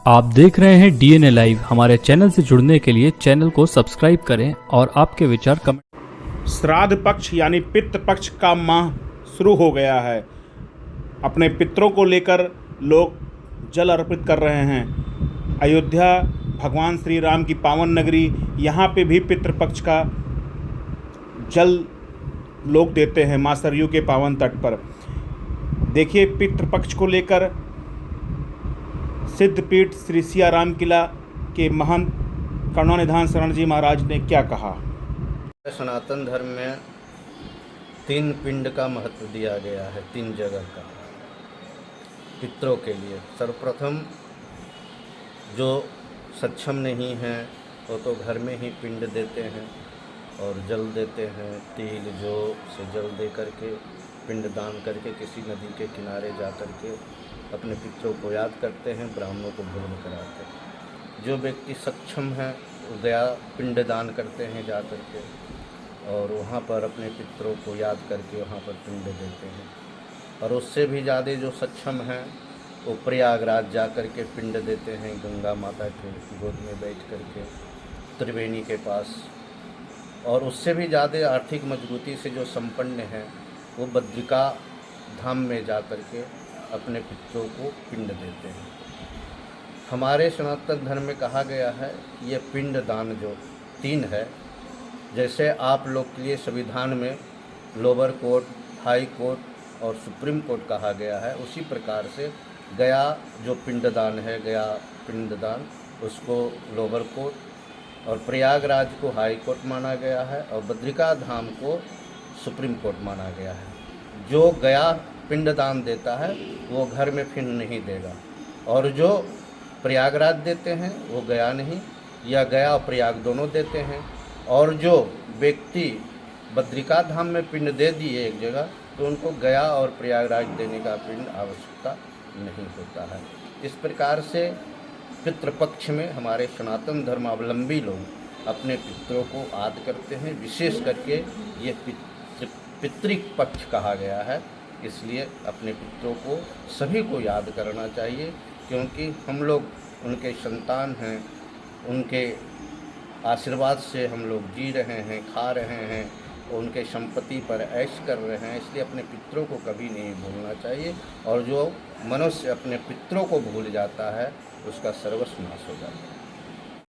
आप देख रहे हैं डीएनए लाइव। हमारे चैनल से जुड़ने के लिए चैनल को सब्सक्राइब करें और आपके विचार कमेंट। श्राद्ध पक्ष यानी पितृ पक्ष का माह शुरू हो गया है। अपने पितरों को लेकर लोग जल अर्पित कर रहे हैं। अयोध्या भगवान श्री राम की पावन नगरी, यहाँ पे भी पितृपक्ष का जल लोग देते हैं माँ सरयू के पावन तट पर। देखिए, पितृपक्ष को लेकर सिद्धपीठ श्री सियाराम किला के महंत करुणानिधान शरण जी महाराज ने क्या कहा। सनातन धर्म में 3 पिंड का महत्व दिया गया है, 3 जगह का पितरों के लिए। सर्वप्रथम जो सक्षम नहीं हैं वो तो घर में ही पिंड देते हैं और जल देते हैं। तिल जौ से जल दे करके पिंड दान करके किसी नदी के किनारे जा कर के अपने पितरों को याद करते हैं, ब्राह्मणों को भोजन कराते हैं। जो व्यक्ति सक्षम है वो गया पिंड दान करते हैं जा कर के, और वहाँ पर अपने पितरों को याद करके वहाँ पर पिंड देते हैं। और उससे भी ज़्यादा जो सक्षम हैं वो प्रयागराज जा कर के पिंड देते हैं, गंगा माता के गोद में बैठ कर के त्रिवेणी के पास। और उससे भी ज़्यादा आर्थिक मजबूती से जो संपन्न हैं वो बद्रिका धाम में जा कर के अपने पितरों को पिंड देते हैं। हमारे सनातन धर्म में कहा गया है ये पिंड दान जो 3 है, जैसे आप लोग के लिए संविधान में लोअर कोर्ट, हाई कोर्ट और सुप्रीम कोर्ट कहा गया है, उसी प्रकार से गया जो पिंडदान है, गया पिंडदान उसको लोअर कोर्ट और प्रयागराज को हाई कोर्ट माना गया है और बद्रिका धाम को सुप्रीम कोर्ट माना गया है। जो गया पिंडदान देता है वो घर में फिर नहीं देगा, और जो प्रयागराज देते हैं वो गया नहीं, या गया और प्रयाग दोनों देते हैं। और जो व्यक्ति बद्रिका धाम में पिंड दे दिए एक जगह, तो उनको गया और प्रयागराज देने का पिंड आवश्यकता नहीं होता है। इस प्रकार से पितृपक्ष में हमारे सनातन धर्मावलंबी लोग अपने पितरों को याद करते हैं। विशेष करके ये पितृक पक्ष कहा गया है, इसलिए अपने पितरों को सभी को याद करना चाहिए, क्योंकि हम लोग उनके संतान हैं। उनके आशीर्वाद से हम लोग जी रहे हैं, खा रहे हैं, उनके संपत्ति पर ऐश कर रहे हैं। इसलिए अपने पितरों को कभी नहीं भूलना चाहिए, और जो मनुष्य अपने पितरों को भूल जाता है उसका सर्वस्व नाश हो जाता है।